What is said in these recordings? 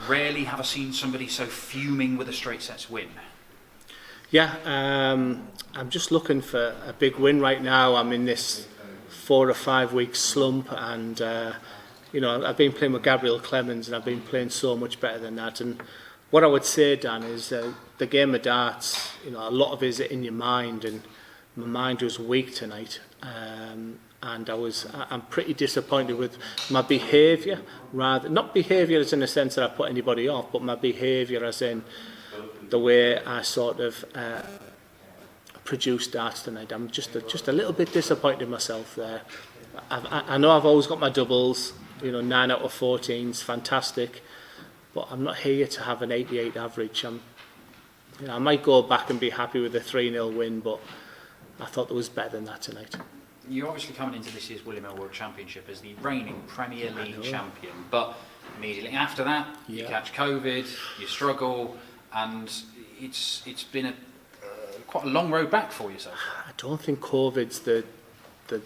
Rarely have I seen somebody so fuming with a straight sets win. Yeah, I'm just looking for a big win right now. I'm in this 4 or 5 week slump, and I've been playing with Gabriel Clemens, and I've been playing so much better than that. And what I would say, Dan, is the game of darts, a lot of it is in your mind, and my mind was weak tonight. And I'm pretty disappointed with my behaviour, not behaviour as in the sense that I put anybody off, but my behaviour as in the way I sort of produced darts tonight. I'm just a little bit disappointed in myself there. I know I've always got my doubles, 9 out of 14's fantastic, but I'm not here to have an 88 average. I might go back and be happy with a 3-0 win, but I thought there was better than that tonight. You're obviously coming into this year's Winmau World Championship as the reigning Premier League champion, but immediately after that, you catch COVID, you struggle, and it's been quite a long road back for yourself. I don't think COVID's the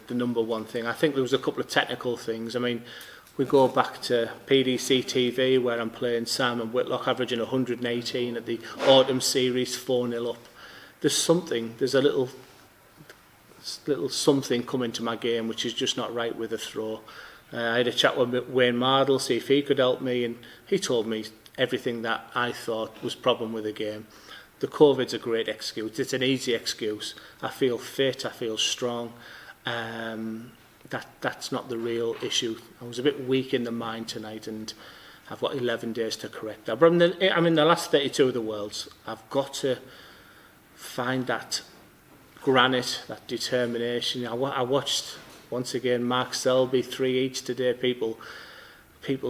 number one thing. I think there was a couple of technical things. I mean, we go back to PDC TV, where I'm playing Simon Whitlock, averaging 118 at the Autumn Series, 4-0 up. There's a little something coming to my game which is just not right with the throw. I had a chat with Wayne Mardle, see if he could help me, and he told me everything that I thought was problem with the game. The COVID's a great excuse. It's an easy excuse. I feel fit, I feel strong. That's not the real issue. I was a bit weak in the mind tonight, and I've got 11 days to correct that. But I'm in the last 32 of the Worlds. I've got to find that granite, that determination. I watched, once again, Mark Selby, 3 each today. People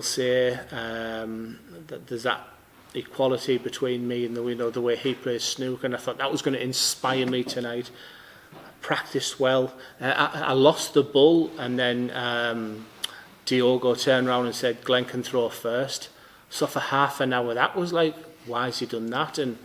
say that there's that equality between me and the way he plays snooker, and I thought that was going to inspire me tonight. Practiced well. I lost the bull, and then Diogo turned around and said Glen can throw first. So for half an hour, that was like, why has he done that? And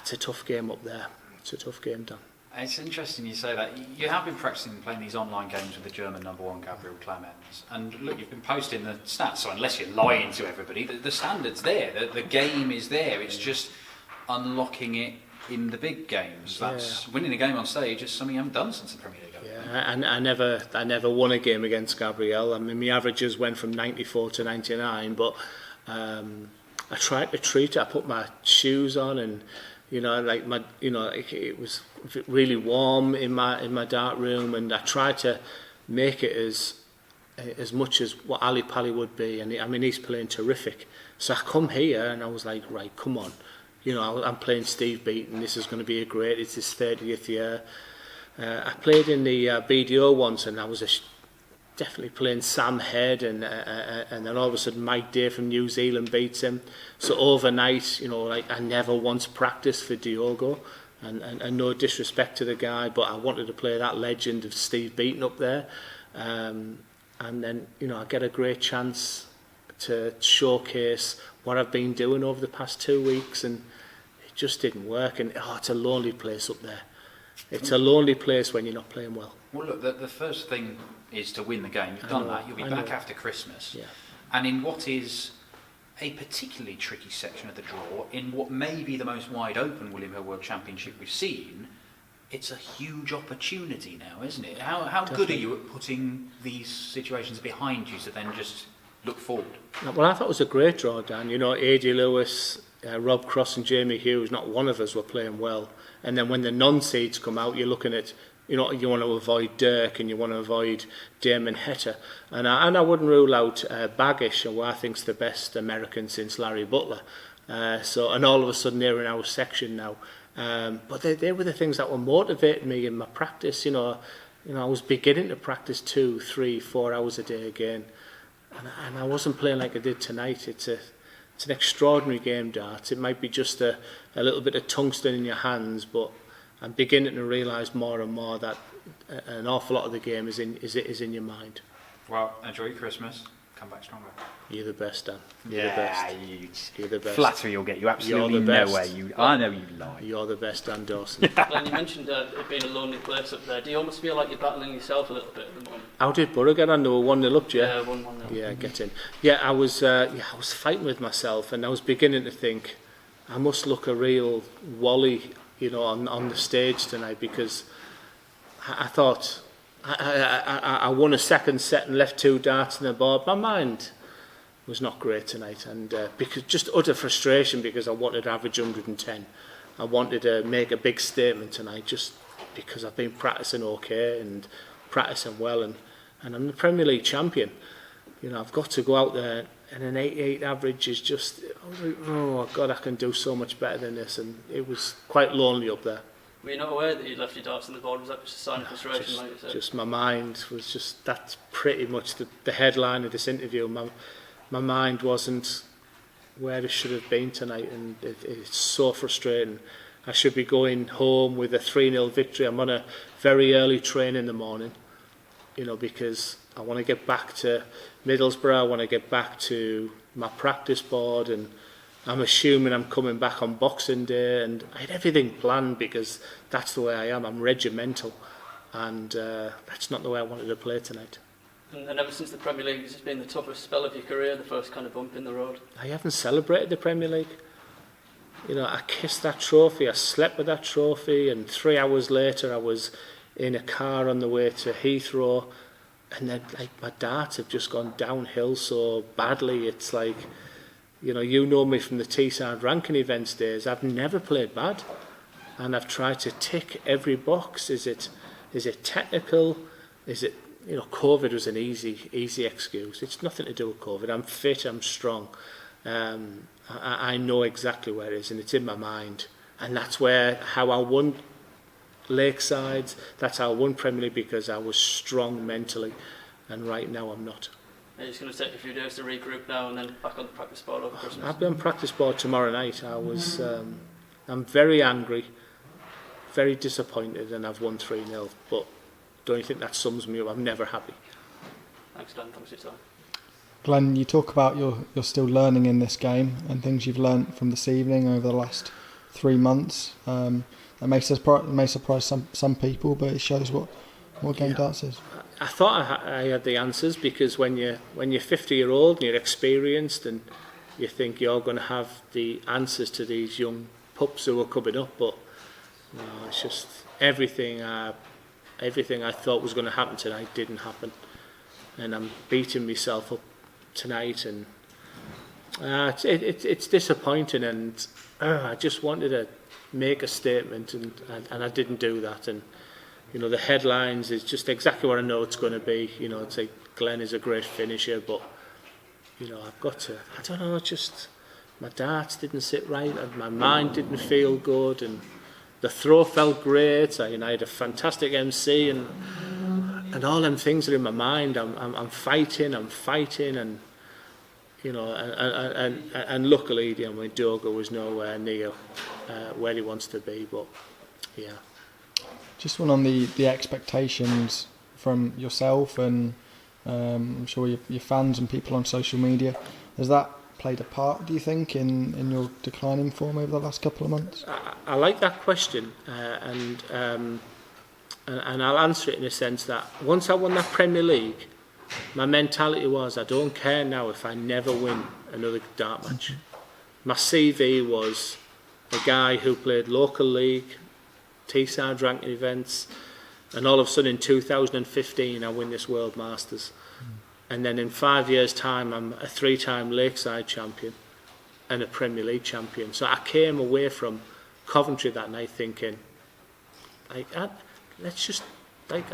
it's a tough game up there. It's a tough game, Dan. It's interesting you say that. You have been practicing playing these online games with the German #1 Gabriel Clemens, and look, you've been posting the stats, so unless you're lying to everybody, the standard's there, the game is there, it's just unlocking it in the big games. That's winning a game on stage is something you haven't done since the Premier League. And I never won a game against Gabriel. I mean, my averages went from 94 to 99, but I tried to treat it. I put my shoes on, and it was really warm in my dark room, and I tried to make it as much as what Ali Pali would be. And I mean, he's playing terrific. So I come here and I was like, right, come on. I'm playing Steve Beaton. This is going to be it's his 30th year. I played in the BDO once, and I was definitely playing Sam Head, and then all of a sudden Mike Day from New Zealand beats him. So overnight, I never once practiced for Diogo, and no disrespect to the guy, but I wanted to play that legend of Steve Beaton up there. And then, I get a great chance to showcase what I've been doing over the past 2 weeks, and it just didn't work. And it's a lonely place up there. It's a lonely place when you're not playing well. Well, look, the first thing is to win the game. You've done that. You'll be back after Christmas. Yeah. And in what is a particularly tricky section of the draw, in what may be the most wide open Winmau World Championship we've seen, it's a huge opportunity now, isn't it? How good are you at putting these situations behind you to then just look forward? Well, I thought it was a great draw, Dan. A.D. Lewis, Rob Cross and Jamie Hughes, not one of us were playing well. And then when the non-seeds come out, you're looking at, you want to avoid Dirk and you want to avoid Damon Heta. And I wouldn't rule out Baggish, who I think's the best American since Larry Butler. And all of a sudden they're in our section now. But they were the things that were motivating me in my practice. I was beginning to practice 2, 3, 4 hours a day again. And I wasn't playing like I did tonight. It's an extraordinary game, darts. It might be just a little bit of tungsten in your hands, but I'm beginning to realise more and more that an awful lot of the game is in your mind. Well, enjoy your Christmas. come back stronger. You're the best, Dan. You're the best. You're the best. Flattery will get you absolutely You're the best. nowhere. I know you lie. You're the best, Dan Dawson. Glen, you mentioned it being a lonely place up there. Do you almost feel like you're battling yourself a little bit at the moment? How did Borough get on? They were 1-0 up, Yeah, 1-1 now. Yeah, get in. Yeah, I was fighting with myself, and I was beginning to think I must look a real Wally, on the stage tonight, because I thought I won a second set and left 2 darts in the board. My mind was not great tonight, and because just utter frustration, because I wanted to average 110. I wanted to make a big statement tonight, just because I've been practicing okay and practicing well, and I'm the Premier League champion. I've got to go out there, and an 88 average is just, I was like, oh God, I can do so much better than this, and it was quite lonely up there. Were you not aware that you left your darts on the board? Was that just a sign of frustration, like you said? Just my mind was just, that's pretty much the headline of this interview. My mind wasn't where it should have been tonight, and it's so frustrating. I should be going home with a 3-0 victory. I'm on a very early train in the morning, because I want to get back to Middlesbrough, I want to get back to my practice board, and I'm assuming I'm coming back on Boxing Day, and I had everything planned because that's the way I am. I'm regimental, and that's not the way I wanted to play tonight. And ever since the Premier League, has it been the toughest spell of your career, the first kind of bump in the road? I haven't celebrated the Premier League. I kissed that trophy, I slept with that trophy, and 3 hours later I was in a car on the way to Heathrow, and then my darts have just gone downhill so badly. It's like, you know me from the Teesside ranking events days. I've never played bad, and I've tried to tick every box. Is it technical? Is it, COVID was an easy excuse. It's nothing to do with COVID. I'm fit, I'm strong. I know exactly where it is, and it's in my mind. And that's how I won Lakeside. That's how I won Premier League, because I was strong mentally, and right now I'm not. Are you just going to take a few days to regroup now and then back on the practice board over Christmas? I'll be on practice board tomorrow night. I'm very angry, very disappointed, and I've won 3-0, but don't you think that sums me up? I'm never happy. Thanks, Dan. Thanks for your time. Glen, you talk about you're still learning in this game and things you've learnt from this evening over the last 3 months. That may surprise some people, but it shows what game darts is. I thought I had the answers, because when you're 50-year-old and you're experienced, and you think you're going to have the answers to these young pups who are coming up, but it's just everything I thought was going to happen tonight didn't happen, and I'm beating myself up tonight, and it's disappointing, and I just wanted to make a statement, and I didn't do that, and the headlines is just exactly what I know it's going to be. It's like Glen is a great finisher, but I've got to, I don't know, just my darts didn't sit right, and my mind didn't feel good, and the throw felt great. I had a fantastic MC, and all them things are in my mind. I'm fighting, and and luckily, Dogo was nowhere near where he wants to be, but yeah. Just one on the expectations from yourself and I'm sure your fans and people on social media. Has that played a part, do you think, in your declining form over the last couple of months? I like that question, and I'll answer it in a sense that once I won that Premier League, my mentality was, I don't care now if I never win another dart match. My CV was a guy who played local league, Teesside ranking events, and all of a sudden in 2015 I win this World Masters. And then in 5 years' time I'm a 3-time Lakeside champion and a Premier League champion. So I came away from Coventry that night thinking, I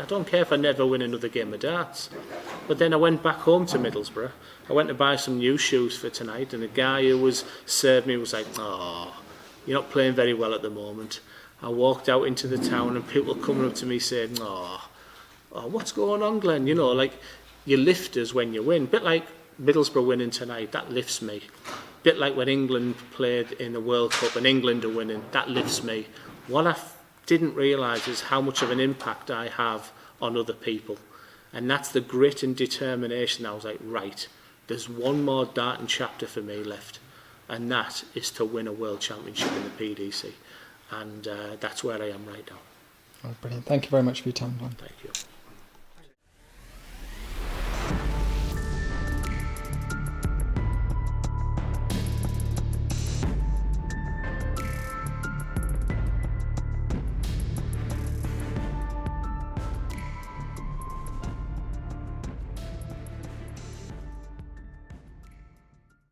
don't care if I never win another game of darts. But then I went back home to Middlesbrough. I went to buy some new shoes for tonight, and the guy who was served me was like, "Oh, you're not playing very well at the moment." I walked out into the town, and people coming up to me saying, "Oh, what's going on, Glen?" You lift us when you win. Bit like Middlesbrough winning tonight, that lifts me. Bit like when England played in the World Cup and England are winning, that lifts me. What I didn't realise is how much of an impact I have on other people. And that's the grit and determination. I was like, right, there's one more darting chapter for me left, and that is to win a world championship in the PDC, and that's where I am right now. Oh, brilliant. Thank you very much for your time, Glenn. Thank you.